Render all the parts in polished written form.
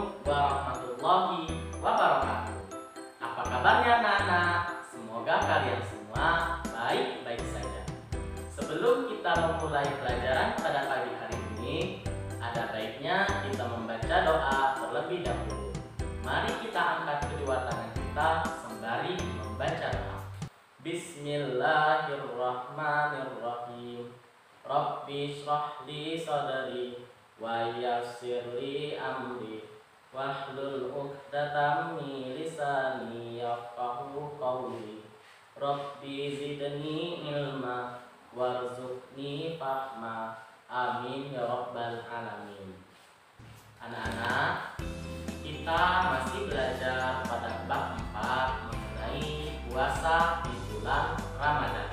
Assalamualaikum warahmatullahi wabarakatuh. Apa kabarnya anak-anak? Semoga kalian semua baik-baik saja. Sebelum kita memulai pelajaran pada pagi hari ini, ada baiknya kita membaca doa terlebih dahulu. Mari kita angkat kedua tangan kita sembari membaca doa. Bismillahirrahmanirrahim. Rabbi shrah li sadri wa yassir li amri wahlul 'uqdatam min lisani yafqahu qawli. Rabbi zidni ilma warzuqni fahma. Amin ya rabbal alamin. Anak-anak, kita masih belajar pada bab 4 mengenai puasa di bulan Ramadan.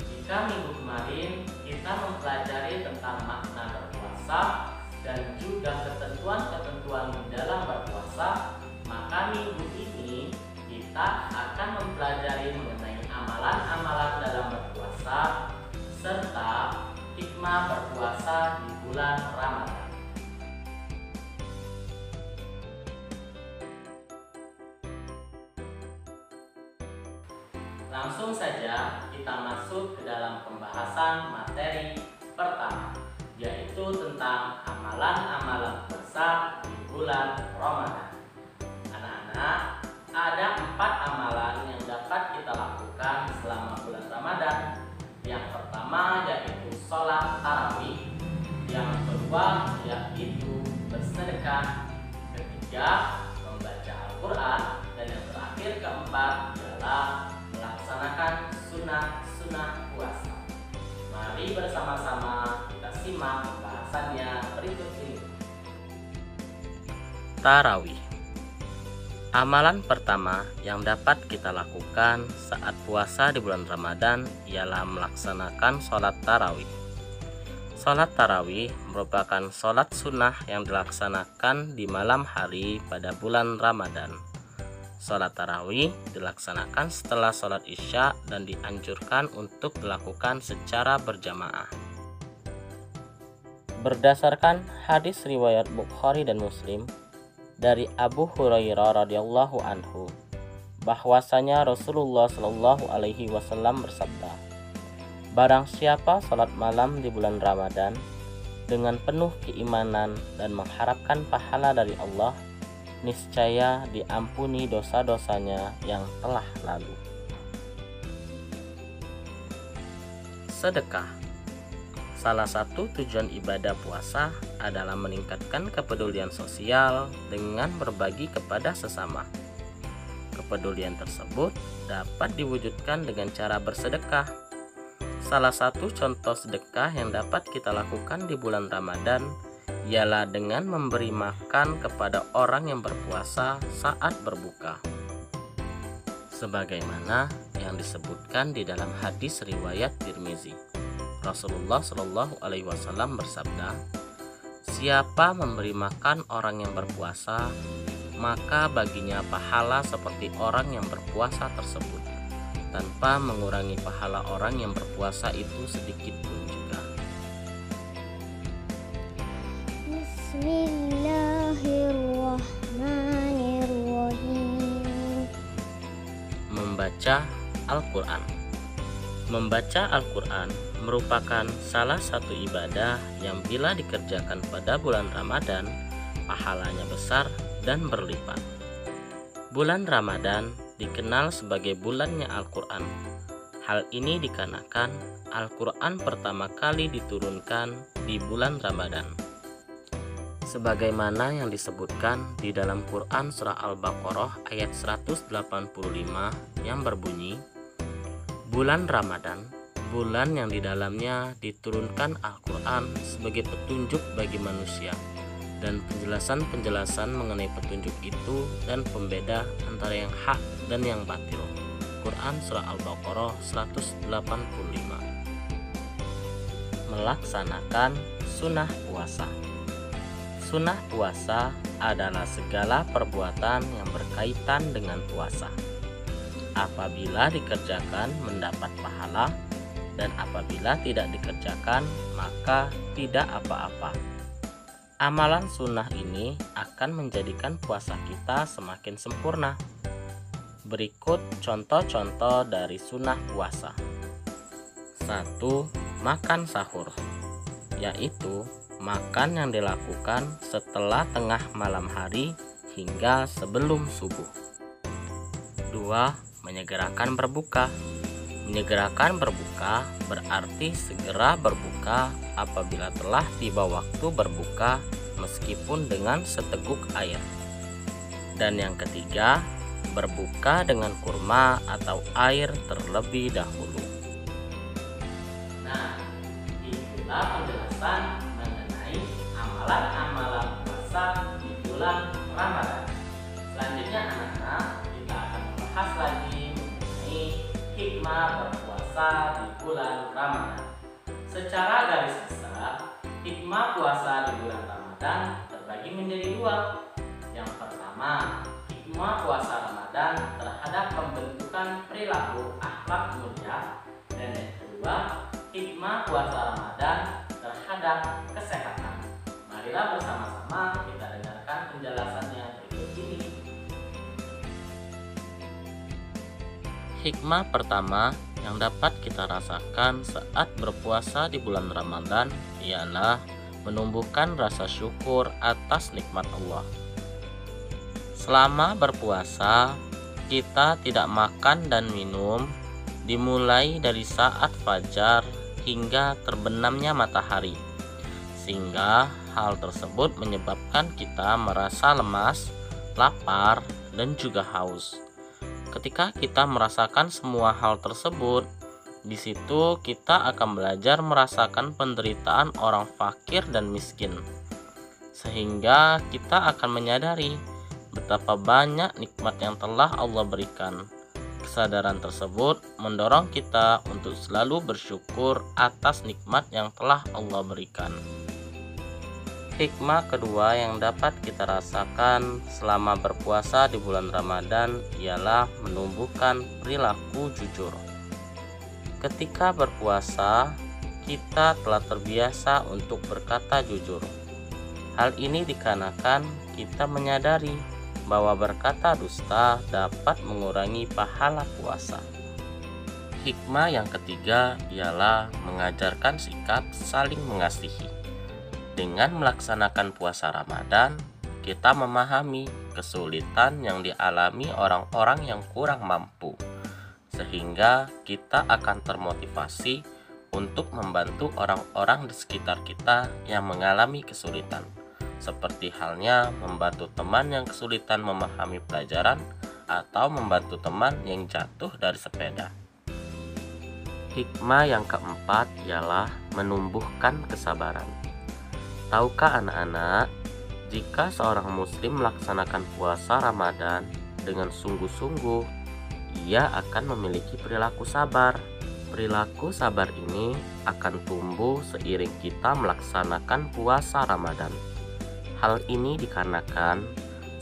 Jika minggu kemarin kita mempelajari tentang makna berpuasa dan juga ketentuan-ketentuan di dalam berpuasa, maka minggu ini kita akan mempelajari mengenai amalan-amalan dalam berpuasa serta hikmah berpuasa di bulan Ramadan. Langsung saja kita masuk ke dalam pembahasan materi pertama, yaitu tentang amalan-amalan puasa di bulan Ramadan. Anak-anak, ada 4 amalan yang dapat kita lakukan selama bulan Ramadan. Yang pertama yaitu sholat tarawih, yang kedua yaitu bersedekah, ketiga membaca Al-Quran, dan yang terakhir keempat adalah melaksanakan sunnah-sunnah puasa. Mari bersama-sama kita simak pembahasannya berikut ini. Tarawih. Amalan pertama yang dapat kita lakukan saat puasa di bulan Ramadan ialah melaksanakan sholat tarawih. Sholat tarawih merupakan sholat sunnah yang dilaksanakan di malam hari pada bulan Ramadan. Sholat tarawih dilaksanakan setelah sholat isya dan dianjurkan untuk dilakukan secara berjamaah. Berdasarkan hadis riwayat Bukhari dan Muslim dari Abu Hurairah radhiyallahu anhu, bahwasanya Rasulullah shallallahu alaihi wasallam bersabda, barang siapa sholat malam di bulan Ramadan dengan penuh keimanan dan mengharapkan pahala dari Allah, niscaya diampuni dosa-dosanya yang telah lalu. Sedekah. Salah satu tujuan ibadah puasa adalah meningkatkan kepedulian sosial dengan berbagi kepada sesama. Kepedulian tersebut dapat diwujudkan dengan cara bersedekah. Salah satu contoh sedekah yang dapat kita lakukan di bulan Ramadan ialah dengan memberi makan kepada orang yang berpuasa saat berbuka. Sebagaimana yang disebutkan di dalam hadis riwayat Tirmizi, Rasulullah Shallallahu alaihi wasallam bersabda, siapa memberi makan orang yang berpuasa, maka baginya pahala seperti orang yang berpuasa tersebut, tanpa mengurangi pahala orang yang berpuasa itu sedikit pun juga. Bismillahirrahmanirrahim. Membaca Al-Quran. Membaca Al-Quran merupakan salah satu ibadah yang bila dikerjakan pada bulan Ramadan, pahalanya besar dan berlipat. Bulan Ramadan dikenal sebagai bulannya Al-Quran. Hal ini dikarenakan Al-Quran pertama kali diturunkan di bulan Ramadan. Sebagaimana yang disebutkan di dalam Quran surah Al-Baqarah ayat 185 yang berbunyi, bulan Ramadan, bulan yang di dalamnya diturunkan Al-Quran sebagai petunjuk bagi manusia, dan penjelasan-penjelasan mengenai petunjuk itu dan pembeda antara yang hak dan yang batil. Quran surah Al-Baqarah 185. Melaksanakan sunnah puasa. Sunnah puasa adalah segala perbuatan yang berkaitan dengan puasa. Apabila dikerjakan mendapat pahala, dan apabila tidak dikerjakan maka tidak apa-apa. Amalan sunnah ini akan menjadikan puasa kita semakin sempurna. Berikut contoh-contoh dari sunnah puasa. 1. Makan sahur, yaitu makan yang dilakukan setelah tengah malam hari hingga sebelum subuh. 2. Menyegerakan berbuka. Menyegerakan berbuka berarti segera berbuka apabila telah tiba waktu berbuka meskipun dengan seteguk air. Dan yang ketiga, berbuka dengan kurma atau air terlebih dahulu. Nah, itulah penjelasan mengenai amalan-amalan puasa di bulan Ramadan. Selanjutnya anak-anak, kita akan membahas lagi mengenai hikmah berpuasa di bulan Ramadan. Secara garis besar, hikmah puasa di bulan Ramadan terbagi menjadi dua. Yang pertama, hikmah puasa Ramadan terhadap pembentukan perilaku akhlak mulia, dan yang kedua, hikmah puasa Ramadan terhadap kesehatan. Marilah bersama-sama kita dengarkan penjelasannya berikut ini. Hikmah pertama yang dapat kita rasakan saat berpuasa di bulan Ramadan ialah menumbuhkan rasa syukur atas nikmat Allah. Selama berpuasa, kita tidak makan dan minum dimulai dari saat fajar hingga terbenamnya matahari, sehingga hal tersebut menyebabkan kita merasa lemas, lapar, dan juga haus. Ketika kita merasakan semua hal tersebut, di situ kita akan belajar merasakan penderitaan orang fakir dan miskin, sehingga kita akan menyadari betapa banyak nikmat yang telah Allah berikan. Kesadaran tersebut mendorong kita untuk selalu bersyukur atas nikmat yang telah Allah berikan. Hikmah kedua yang dapat kita rasakan selama berpuasa di bulan Ramadan ialah menumbuhkan perilaku jujur. Ketika berpuasa, kita telah terbiasa untuk berkata jujur. Hal ini dikarenakan kita menyadari bahwa berkata dusta dapat mengurangi pahala puasa. Hikmah yang ketiga ialah mengajarkan sikap saling mengasihi. Dengan melaksanakan puasa Ramadan, kita memahami kesulitan yang dialami orang-orang yang kurang mampu, sehingga kita akan termotivasi untuk membantu orang-orang di sekitar kita yang mengalami kesulitan, seperti halnya membantu teman yang kesulitan memahami pelajaran atau membantu teman yang jatuh dari sepeda. Hikmah yang keempat ialah menumbuhkan kesabaran. Tahukah anak-anak, jika seorang muslim melaksanakan puasa Ramadan dengan sungguh-sungguh, ia akan memiliki perilaku sabar. Perilaku sabar ini akan tumbuh seiring kita melaksanakan puasa Ramadan. Hal ini dikarenakan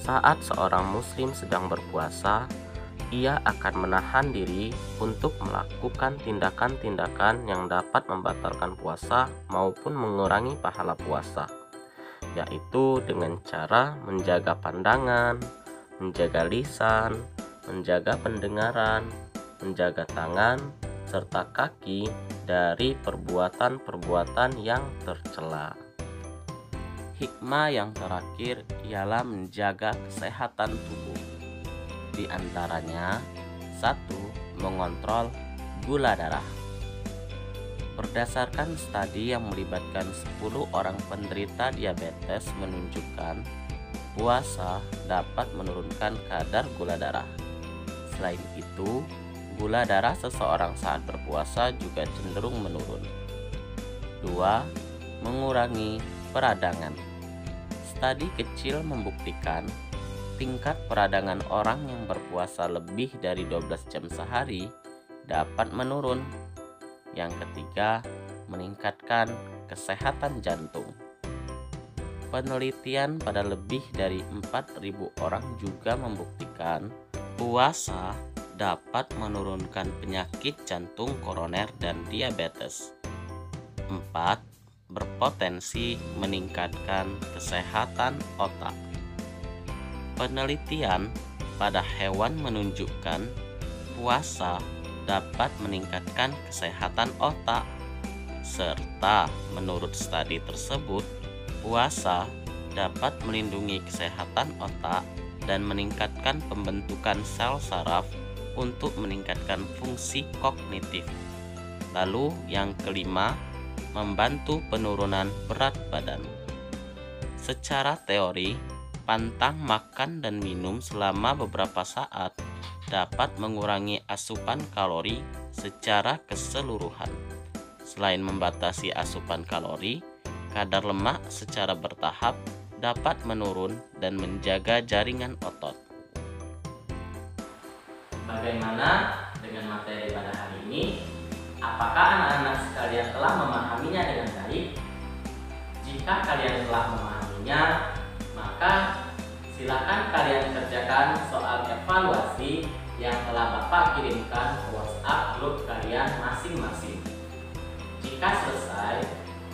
saat seorang muslim sedang berpuasa, ia akan menahan diri untuk melakukan tindakan-tindakan yang dapat membatalkan puasa maupun mengurangi pahala puasa, yaitu dengan cara menjaga pandangan, menjaga lisan, menjaga pendengaran, menjaga tangan, serta kaki dari perbuatan-perbuatan yang tercela. Hikmah yang terakhir ialah menjaga kesehatan tubuh. Di antaranya, 1. Mengontrol gula darah. Berdasarkan studi yang melibatkan 10 orang penderita diabetes menunjukkan puasa dapat menurunkan kadar gula darah. Selain itu, gula darah seseorang saat berpuasa juga cenderung menurun. 2. Mengurangi peradangan. Studi kecil membuktikan tingkat peradangan orang yang berpuasa lebih dari 12 jam sehari dapat menurun. Yang ketiga, meningkatkan kesehatan jantung. Penelitian pada lebih dari 4.000 orang juga membuktikan puasa dapat menurunkan penyakit jantung koroner dan diabetes. 4. berpotensi meningkatkan kesehatan otak. Penelitian pada hewan menunjukkan puasa dapat meningkatkan kesehatan otak, serta menurut studi tersebut, puasa dapat melindungi kesehatan otak dan meningkatkan pembentukan sel saraf untuk meningkatkan fungsi kognitif. Lalu yang kelima, membantu penurunan berat badan. Secara teori, pantang makan dan minum selama beberapa saat dapat mengurangi asupan kalori secara keseluruhan. Selain membatasi asupan kalori, kadar lemak secara bertahap dapat menurun dan menjaga jaringan otot. Bagaimana dengan materi pada hari ini? Apakah anak-anak sekalian telah memahaminya dengan baik? Jika kalian telah memahaminya, maka silakan kalian kerjakan soal evaluasi yang telah Bapak kirimkan ke WhatsApp grup kalian masing-masing. Jika selesai,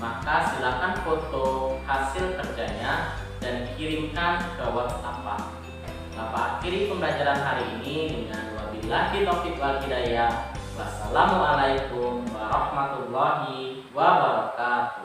maka silakan foto hasil kerjanya dan kirimkan ke WhatsApp Bapak. Bapak akhiri pembelajaran hari ini dengan wabillahi taufiq wal hidayah. Wassalamualaikum warahmatullahi wabarakatuh.